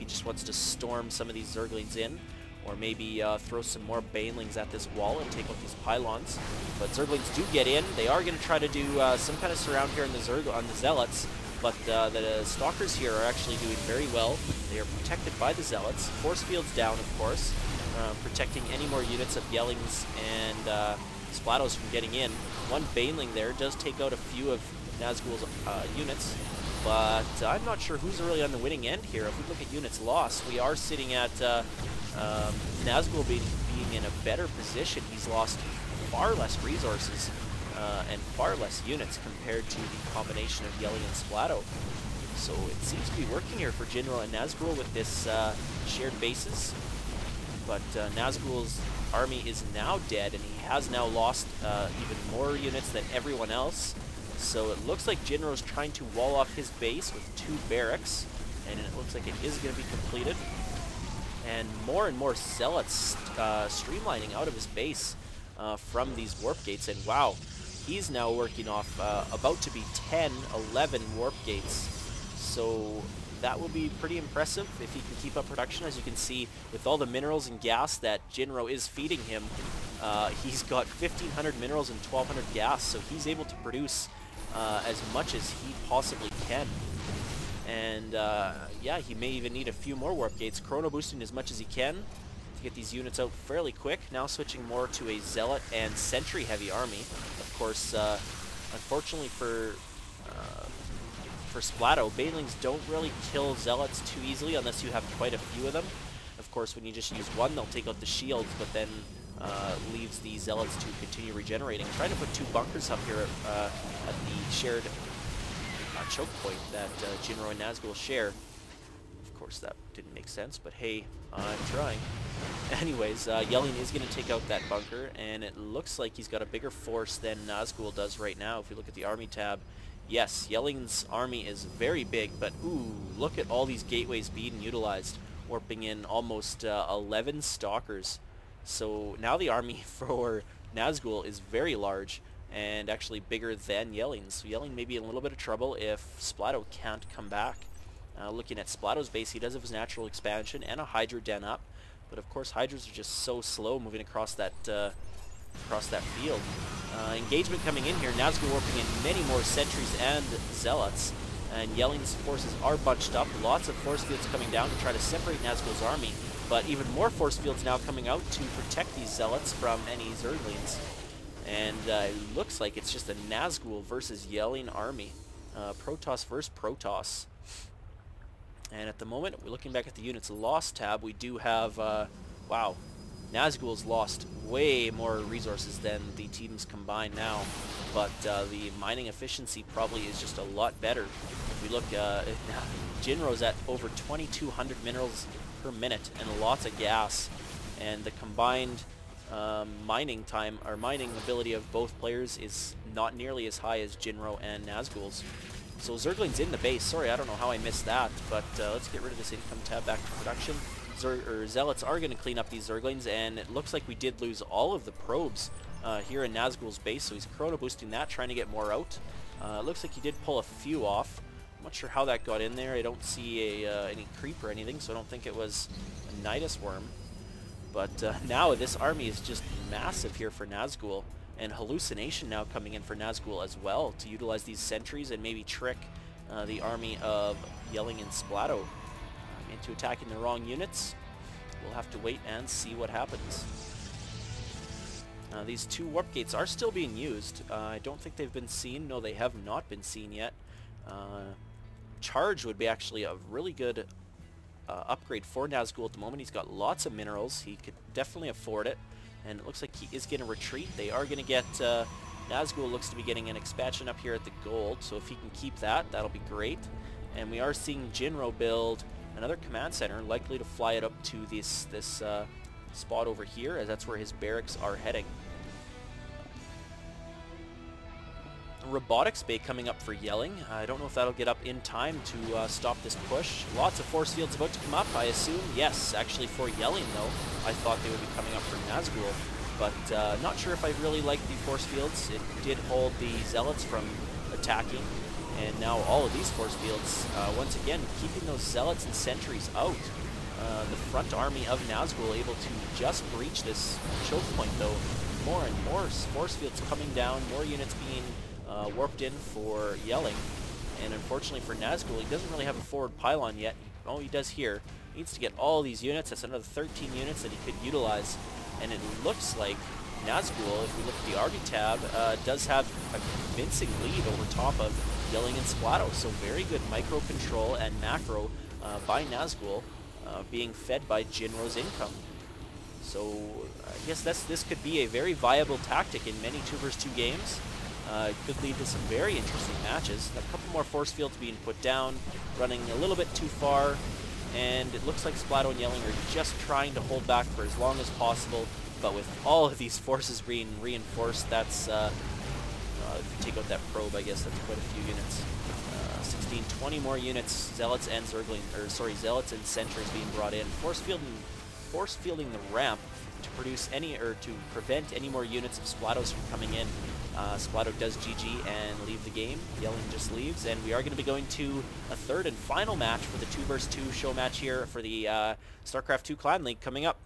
just wants to storm some of these Zerglings in, or maybe throw some more Banelings at this wall and take out these pylons. But Zerglings do get in. They are going to try to do some kind of surround here on the Zealots, but the Stalkers here are actually doing very well. They are protected by the Zealots. Force fields down, of course, protecting any more units of Yellings and Splattos from getting in. One Baneling there does take out a few of Nazgul's units, but I'm not sure who's really on the winning end here. If we look at units lost, we are sitting at Nazgul being in a better position. He's lost far less resources and far less units compared to the combination of Yelling and Splatto. So it seems to be working here for Jinro and Nazgul with this shared bases. But Nazgul's army is now dead, and he has now lost even more units than everyone else. So it looks like Jinro's trying to wall off his base with 2 barracks, and it looks like it is going to be completed. And more Zealots streamlining out of his base from these warp gates, and wow, he's now working off about to be 10, 11 warp gates. So that will be pretty impressive if he can keep up production. As you can see, with all the minerals and gas that Jinro is feeding him, he's got 1,500 minerals and 1,200 gas, so he's able to produce as much as he possibly can. And yeah, he may even need a few more warp gates, chrono boosting as much as he can to get these units out fairly quick. Now switching more to a Zealot and Sentry heavy army. Of course, unfortunately for Splatto, Banelings don't really kill Zealots too easily unless you have quite a few of them. Of course, when you just use one, they'll take out the shields, but then leaves the Zealots to continue regenerating. I'm trying to put 2 bunkers up here at the shared choke point that Jinro and Nazgul share. Of course, that didn't make sense, but hey, I'm trying. Anyways, Yelling is going to take out that bunker, and it looks like he's got a bigger force than Nazgul does right now. If we look at the army tab, yes, Yelling's army is very big, but ooh, look at all these gateways being utilized, warping in almost 11 Stalkers. So now the army for Nazgul is very large, and actually bigger than Yelling's. So Yelling may be in a little bit of trouble if Splatto can't come back. Looking at Splatto's base, he does have his natural expansion and a Hydra den up, but of course Hydras are just so slow moving across that field. Engagement coming in here, Nazgul warping in many more sentries and Zealots, and Yelling's forces are bunched up. Lots of force fields coming down to try to separate Nazgul's army, but even more force fields now coming out to protect these Zealots from any Zerglings. And it looks like it's just a Nazgul versus Yelling army. Protoss versus Protoss. And at the moment, we're looking back at the units lost tab, we do have, wow, Nazgul's lost way more resources than the teams combined now. But the mining efficiency probably is just a lot better. If we look, Jinro's at over 2,200 minerals per minute and lots of gas. And the combined mining time, or mining ability of both players is not nearly as high as Jinro and Nazgul's. So Zergling's in the base. Sorry, I don't know how I missed that, but let's get rid of this income tab, back to production. Zealots are going to clean up these Zerglings, and it looks like we did lose all of the probes here in Nazgul's base, so he's chrono boosting that, trying to get more out. It looks like he did pull a few off. I'm not sure how that got in there. I don't see any creep or anything, so I don't think it was a Nidus worm. But now this army is just massive here for Nazgul, and Hallucination now coming in for Nazgul as well to utilize these sentries and maybe trick the army of Yelling and Splatto into attacking the wrong units. We'll have to wait and see what happens. These 2 warp gates are still being used. I don't think they've been seen. No, they have not been seen yet. Charge would be actually a really good upgrade for Nazgul at the moment. He's got lots of minerals. He could definitely afford it. And it looks like he is going to retreat. They are going to get... Nazgul looks to be getting an expansion up here at the gold. So if he can keep that, that'll be great. And we are seeing Jinro build another command center, likely to fly it up to this spot over here, as that's where his barracks are heading. Robotics Bay coming up for Yelling. I don't know if that'll get up in time to stop this push. Lots of force fields about to come up, I assume. Yes, actually for Yelling though. I thought they would be coming up for Nazgul, but not sure if I really like the force fields. It did hold the Zealots from attacking, And now all of these force fields, once again, keeping those zealots and sentries out. The front army of Nazgul able to just breach this choke point, though. More and more force fields coming down, more units being warped in for Yelling. And unfortunately for Nazgul, he doesn't really have a forward pylon yet. Oh, he does here. He needs to get all these units. That's another 13 units that he could utilize. And it looks like Nazgul, if we look at the Army tab, does have a convincing lead over top of Yelling and Splatto. So very good micro control and macro by Nazgul, being fed by Jinro's income. So I guess this could be a very viable tactic in many 2 vs 2 games. It could lead to some very interesting matches. A couple more force fields being put down, running a little bit too far, and it looks like Splatto and Yelling are just trying to hold back for as long as possible. But with all of these forces being reinforced, that's if you take out that probe, I guess that's quite a few units. 16, 20 more units. Zealots and Zealots and sentries being brought in. Force fielding the ramp to produce to prevent any more units of Splattos from coming in. Splatto does GG and leave the game. Yelling just leaves, and we are going to be going to a third and final match for the 2 vs 2 show match here for the StarCraft 2 Clan League coming up.